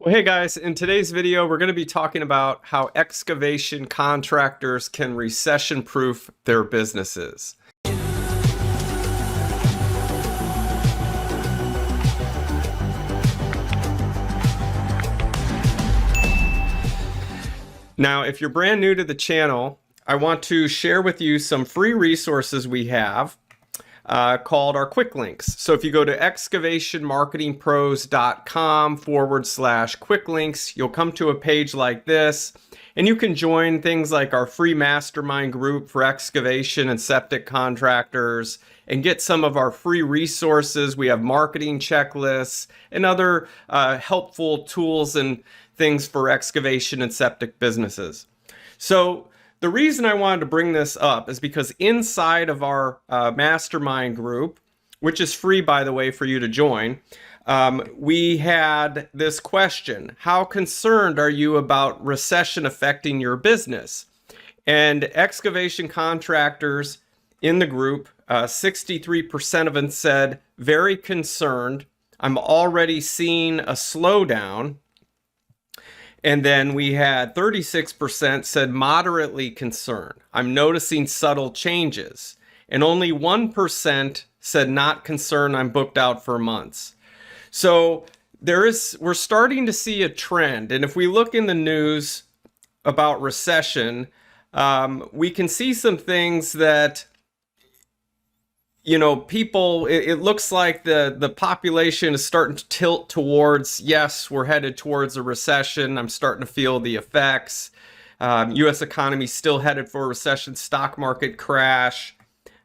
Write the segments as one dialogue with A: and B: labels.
A: Well, hey guys, in today's video, we're going to be talking about how excavation contractors can recession-proof their businesses. Now, if you're brand new to the channel, I want to share with you some free resources we have called our quick links. So if you go to excavationmarketingpros.com/quick links, you'll come to a page like this, and you can join things like our free mastermind group for excavation and septic contractors and get some of our free resources. We have marketing checklists and other helpful tools and things for excavation and septic businesses. So the reason I wanted to bring this up is because inside of our mastermind group, which is free, by the way, for you to join, we had this question: how concerned are you about recession affecting your business? And excavation contractors in the group, 63% of them said, very concerned. I'm already seeing a slowdown. And then we had 36% said moderately concerned. I'm noticing subtle changes. And only 1% said not concerned. I'm booked out for months. So we're starting to see a trend. And if we look in the news about recession, we can see some things that, you know, people, it looks like the population is starting to tilt towards, yes, we're headed towards a recession. I'm starting to feel the effects. U.S. economy still headed for a recession, stock market crash.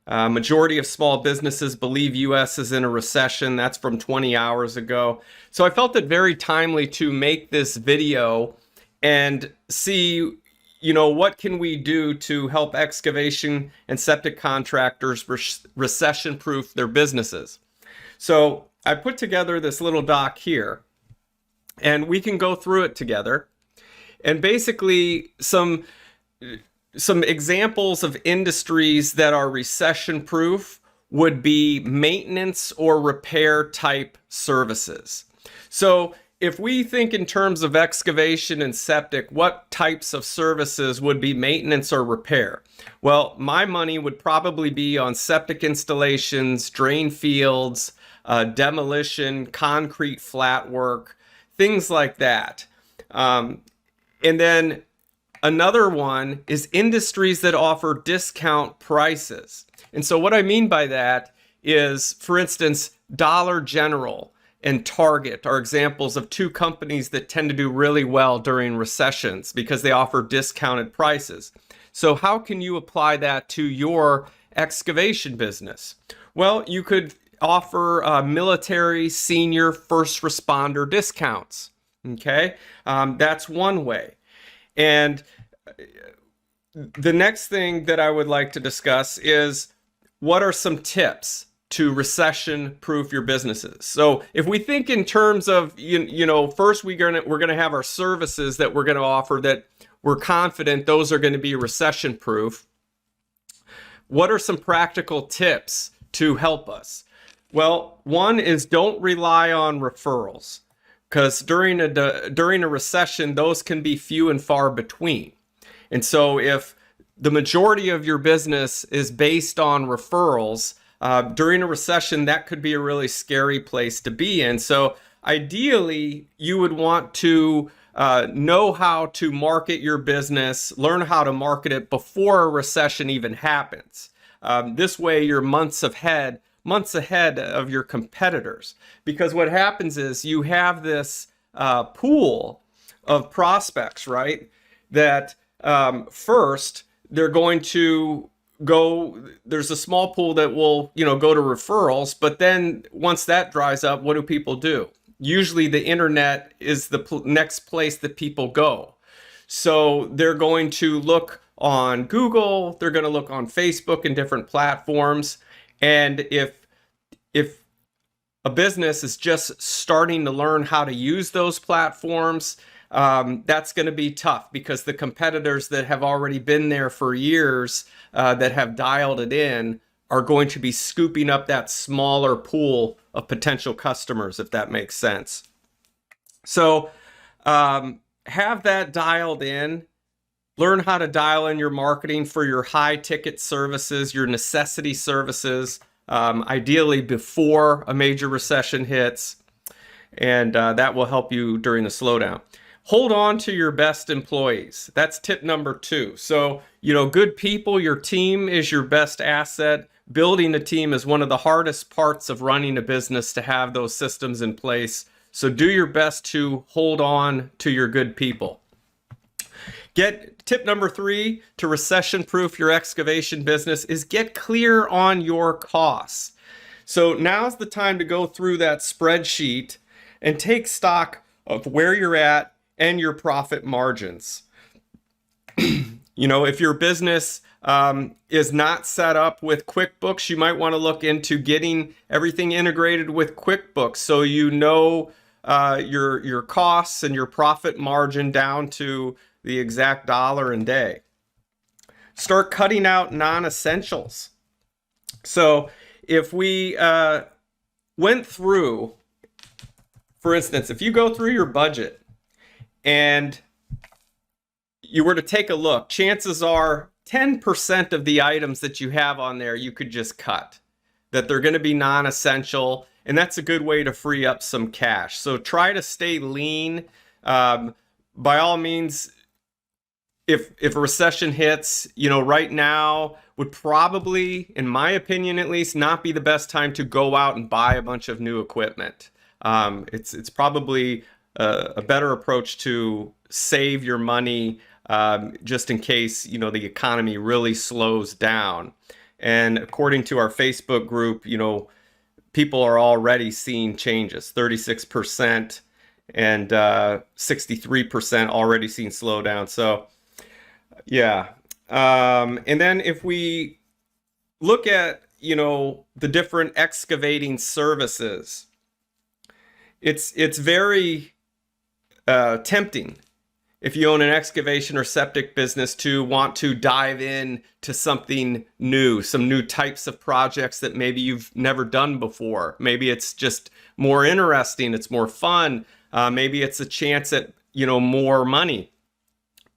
A: Majority of small businesses believe U.S. is in a recession. That's from 20 hours ago. So I felt it very timely to make this video and see, you know, what can we do to help excavation and septic contractors recession-proof their businesses? So I put together this little doc here, and we can go through it together. And basically, some examples of industries that are recession-proof would be maintenance or repair type services. So if we think in terms of excavation and septic, what types of services would be maintenance or repair? Well, my money would probably be on septic installations, drain fields, demolition, concrete flat work, things like that. And then another one is industries that offer discount prices. And so what I mean by that is, for instance, Dollar General and Target are examples of two companies that tend to do really well during recessions because they offer discounted prices. So how can you apply that to your excavation business? Well, you could offer military, senior, first responder discounts. Okay, that's one way. And the next thing that I would like to discuss is, what are some tips to recession-proof your businesses? So if we think in terms of, you know, first we're gonna have our services that we're gonna offer that we're confident those are gonna be recession-proof. What are some practical tips to help us? Well, one is, don't rely on referrals, because during a recession, those can be few and far between. And so if the majority of your business is based on referrals, during a recession, that could be a really scary place to be in. So ideally, you would want to know how to market your business, learn how to market it before a recession even happens. This way, you're months ahead of your competitors. Because what happens is you have this pool of prospects, right? That first, they're going to go, there's a small pool that will, you know, go to referrals, but then once that dries up, what do people do? Usually the internet is the next place that people go. So they're going to look on Google, they're going to look on Facebook and different platforms. And if a business is just starting to learn how to use those platforms, that's going to be tough, because the competitors that have already been there for years, that have dialed it in, are going to be scooping up that smaller pool of potential customers, if that makes sense. So have that dialed in. Learn how to dial in your marketing for your high ticket services, your necessity services, ideally before a major recession hits. And that will help you during the slowdown. Hold on to your best employees. That's tip number 2. So, good people, your team is your best asset. Building a team is one of the hardest parts of running a business, to have those systems in place. So do your best to hold on to your good people. Tip number 3 to recession-proof your excavation business is get clear on your costs. So now's the time to go through that spreadsheet and take stock of where you're at and your profit margins. If your business is not set up with QuickBooks, you might want to look into getting everything integrated with QuickBooks, so your costs and your profit margin down to the exact dollar and day. Start cutting out non-essentials. So if we went through, for instance, if you go through your budget and you were to take a look, chances are 10% of the items that you have on there you could just cut, that they're going to be non-essential, and that's a good way to free up some cash. So try to stay lean. By all means, if a recession hits, right now would probably, in my opinion at least, not be the best time to go out and buy a bunch of new equipment. It's probably a better approach to save your money just in case, the economy really slows down. And according to our Facebook group, people are already seeing changes, 36% and 63% already seeing slowdown. So, yeah. And then if we look at, the different excavating services, it's very tempting, if you own an excavation or septic business, to want to dive in to something new, some new types of projects that maybe you've never done before. Maybe it's just more interesting, it's more fun, maybe it's a chance at, more money.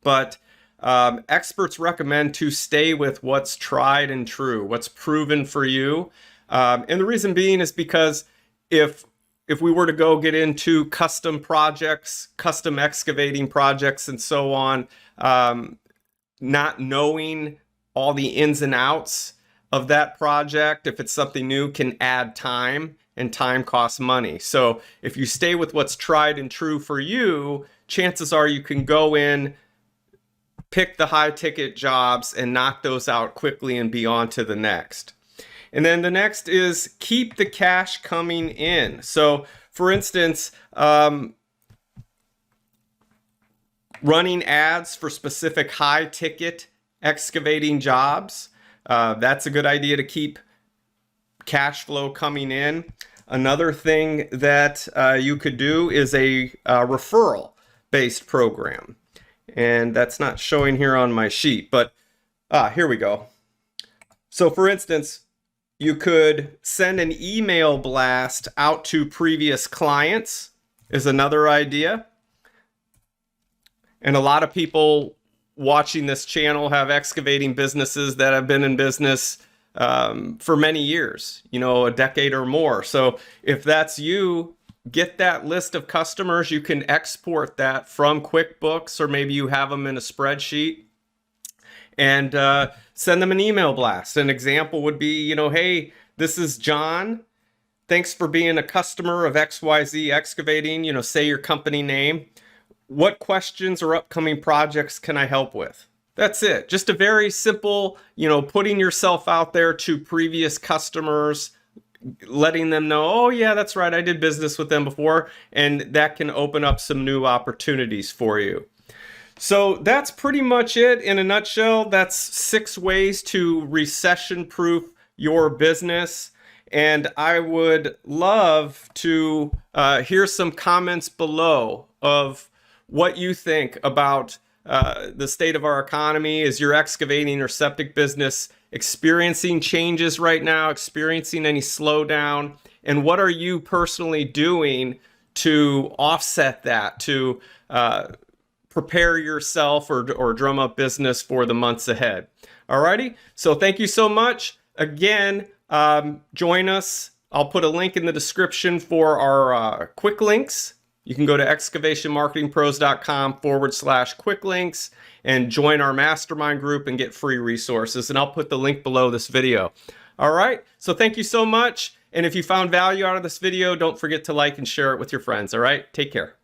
A: But experts recommend to stay with what's tried and true, what's proven for you. And the reason being is because if we were to go get into custom projects, custom excavating projects and so on, not knowing all the ins and outs of that project, if it's something new, can add time, and time costs money. So if you stay with what's tried and true for you, chances are you can go in, pick the high ticket jobs and knock those out quickly and be on to the next. And then the next is keep the cash coming in. So, for instance, running ads for specific high ticket excavating jobs, that's a good idea to keep cash flow coming in. Another thing that you could do is a referral-based program. And that's not showing here on my sheet, but here we go. So, for instance, you could send an email blast out to previous clients, is another idea. And a lot of people watching this channel have excavating businesses that have been in business for many years, a decade or more. So if that's you, get that list of customers. You can export that from QuickBooks, or maybe you have them in a spreadsheet, and send them an email blast. An example would be, hey, this is John. Thanks for being a customer of XYZ Excavating, say your company name. What questions or upcoming projects can I help with? That's it. Just a very simple, putting yourself out there to previous customers, letting them know, oh yeah, that's right, I did business with them before, and that can open up some new opportunities for you. So that's pretty much it in a nutshell. That's 6 ways to recession-proof your business. And I would love to hear some comments below of what you think about the state of our economy. Is your excavating or septic business experiencing changes right now, experiencing any slowdown? And what are you personally doing to offset that, to prepare yourself or drum up business for the months ahead. Alrighty, so thank you so much. Again, join us. I'll put a link in the description for our quick links. You can go to excavationmarketingpros.com/quick links and join our mastermind group and get free resources. And I'll put the link below this video. All right, so thank you so much. And if you found value out of this video, don't forget to like and share it with your friends. All right, take care.